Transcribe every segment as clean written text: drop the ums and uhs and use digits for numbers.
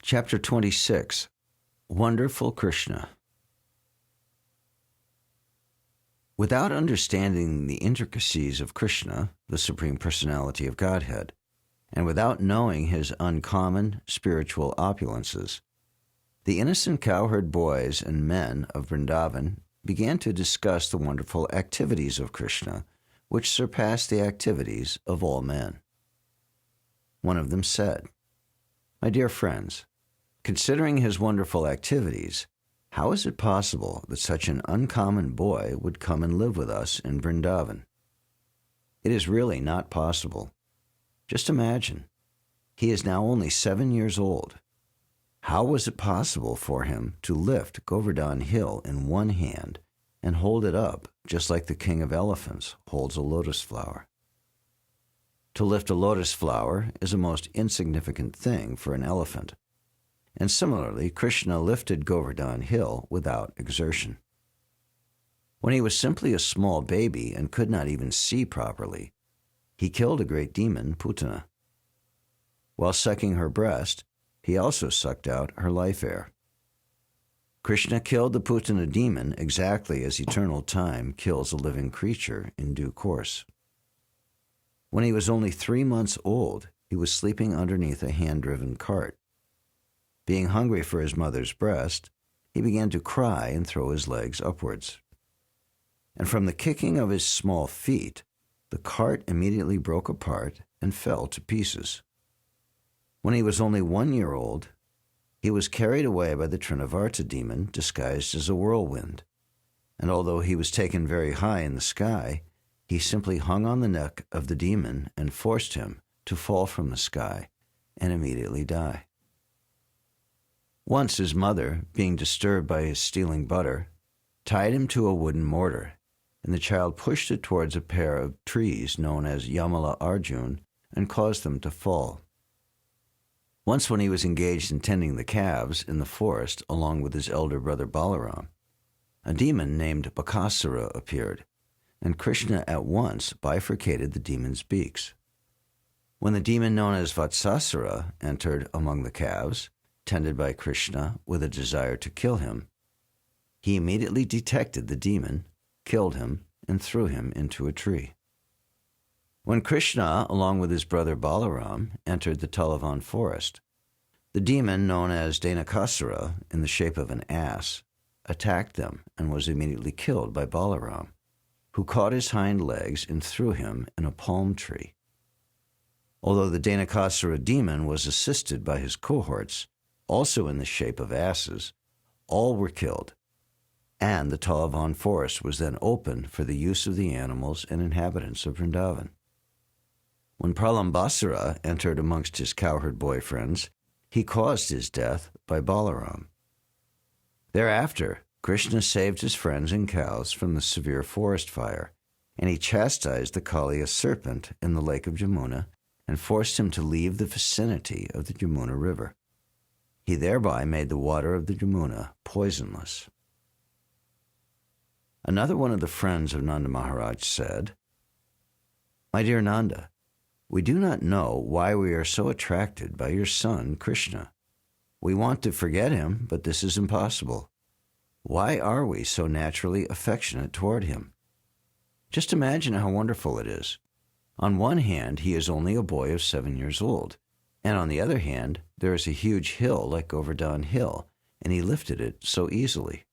Chapter 26 Wonderful Krishna. Without understanding the intricacies of Krishna, the Supreme Personality of Godhead, and without knowing his uncommon spiritual opulences, the innocent cowherd boys and men of Vrindavan began to discuss the wonderful activities of Krishna, which surpass the activities of all men. One of them said, "My dear friends, considering his wonderful activities, how is it possible that such an uncommon boy would come and live with us in Vrindavan? It is really not possible. Just imagine, he is now only 7 years old. How was it possible for him to lift Govardhan Hill in one hand and hold it up just like the king of elephants holds a lotus flower? To lift a lotus flower is a most insignificant thing for an elephant. And similarly, Krishna lifted Govardhan Hill without exertion. When he was simply a small baby and could not even see properly, he killed a great demon, Putana. While sucking her breast, he also sucked out her life air. Krishna killed the Putana demon exactly as eternal time kills a living creature in due course. When he was only 3 months old, he was sleeping underneath a hand-driven cart. Being hungry for his mother's breast, he began to cry and throw his legs upwards. And from the kicking of his small feet, the cart immediately broke apart and fell to pieces. When he was only 1 year old, he was carried away by the Trinavarta demon disguised as a whirlwind, and although he was taken very high in the sky, he simply hung on the neck of the demon and forced him to fall from the sky and immediately die. Once his mother, being disturbed by his stealing butter, tied him to a wooden mortar, and the child pushed it towards a pair of trees known as Yamala Arjun and caused them to fall. Once when he was engaged in tending the calves in the forest along with his elder brother Balaram, a demon named Bakasura appeared, and Krishna at once bifurcated the demon's beaks. When the demon known as Vatsasura entered among the calves, tended by Krishna with a desire to kill him, he immediately detected the demon, killed him, and threw him into a tree. When Krishna, along with his brother Balaram, entered the Talavan forest, the demon known as Dhenukasura, in the shape of an ass, attacked them and was immediately killed by Balaram, who caught his hind legs and threw him in a palm tree. Although the Dhenukasura demon was assisted by his cohorts, also in the shape of asses, all were killed, and the Talavan forest was then opened for the use of the animals and inhabitants of Vrindavan. When Pralambasura entered amongst his cowherd boyfriends, he caused his death by Balaram. Thereafter, Krishna saved his friends and cows from the severe forest fire, and he chastised the Kaliya serpent in the lake of Jamuna and forced him to leave the vicinity of the Jamuna river. He thereby made the water of the Jamuna poisonless. Another one of the friends of Nanda Maharaj said, "My dear Nanda, we do not know why we are so attracted by your son, Krishna. We want to forget him, but this is impossible. Why are we so naturally affectionate toward him? Just imagine how wonderful it is. On one hand, he is only a boy of 7 years old, and on the other hand, there is a huge hill like Govardhan Hill, and he lifted it so easily.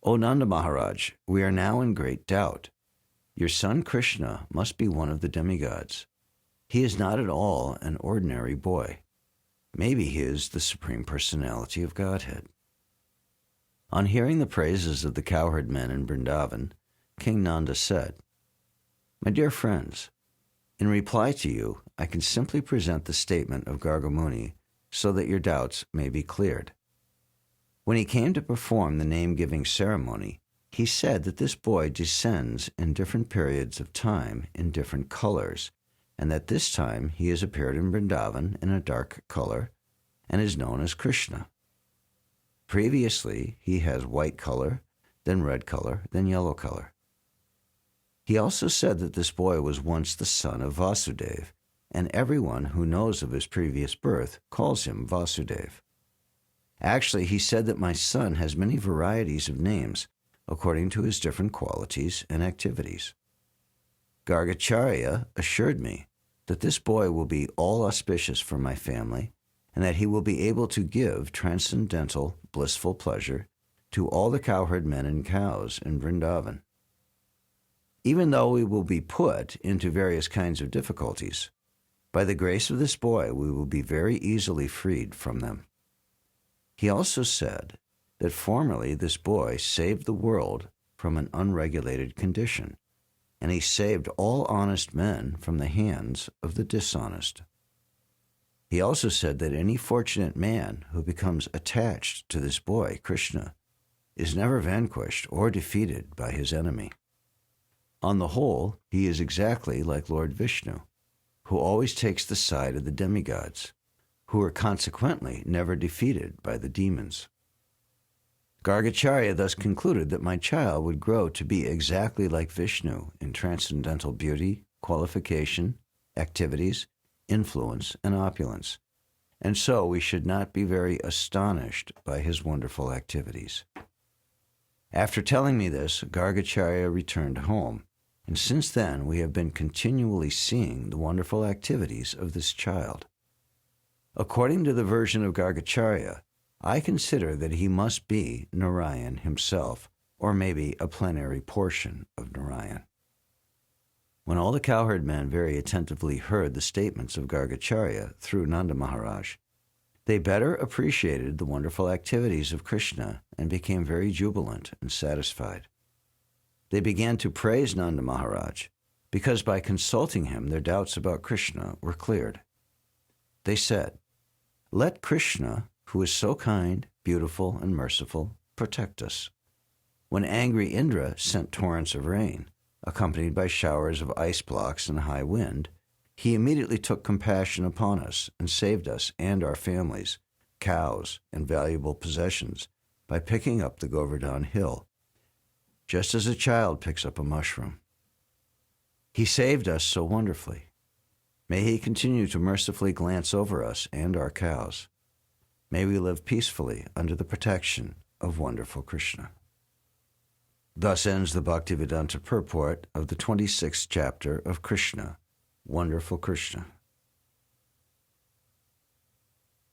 O Nanda Maharaj, we are now in great doubt. Your son Krishna must be one of the demigods. He is not at all an ordinary boy. Maybe he is the Supreme Personality of Godhead." On hearing the praises of the cowherd men in Vrindavan, King Nanda said, "My dear friends, in reply to you, I can simply present the statement of Gargamuni so that your doubts may be cleared. When he came to perform the name-giving ceremony, he said that this boy descends in different periods of time in different colors, and that this time he has appeared in Vrindavan in a dark color and is known as Krishna. Previously, he has white color, then red color, then yellow color. He also said that this boy was once the son of Vasudev, and everyone who knows of his previous birth calls him Vasudeva. Actually, he said that my son has many varieties of names according to his different qualities and activities. Gargacharya assured me that this boy will be all auspicious for my family and that he will be able to give transcendental, blissful pleasure to all the cowherd men and cows in Vrindavan. Even though we will be put into various kinds of difficulties, by the grace of this boy we will be very easily freed from them. He also said that formerly this boy saved the world from an unregulated condition, and he saved all honest men from the hands of the dishonest. He also said that any fortunate man who becomes attached to this boy, Krishna, is never vanquished or defeated by his enemy. On the whole, he is exactly like Lord Vishnu, who always takes the side of the demigods, who are consequently never defeated by the demons. Gargacharya thus concluded that my child would grow to be exactly like Vishnu in transcendental beauty, qualification, activities, influence, and opulence, and so we should not be very astonished by his wonderful activities. After telling me this, Gargacharya returned home, and since then we have been continually seeing the wonderful activities of this child. According to the version of Gargacharya, I consider that he must be Narayan himself, or maybe a plenary portion of Narayan. When all the cowherd men very attentively heard the statements of Gargacharya through Nanda Maharaj, they better appreciated the wonderful activities of Krishna and became very jubilant and satisfied. They began to praise Nanda Maharaj because by consulting him their doubts about Krishna were cleared. They said, "Let Krishna, who is so kind, beautiful, and merciful, protect us." When angry Indra sent torrents of rain, accompanied by showers of ice blocks and high wind, he immediately took compassion upon us and saved us and our families, cows, and valuable possessions by picking up the Govardhan hill, just as a child picks up a mushroom. He saved us so wonderfully. May he continue to mercifully glance over us and our cows. May we live peacefully under the protection of wonderful Krishna. Thus ends the Bhaktivedanta purport of the 26th chapter of Krishna, Wonderful Krishna.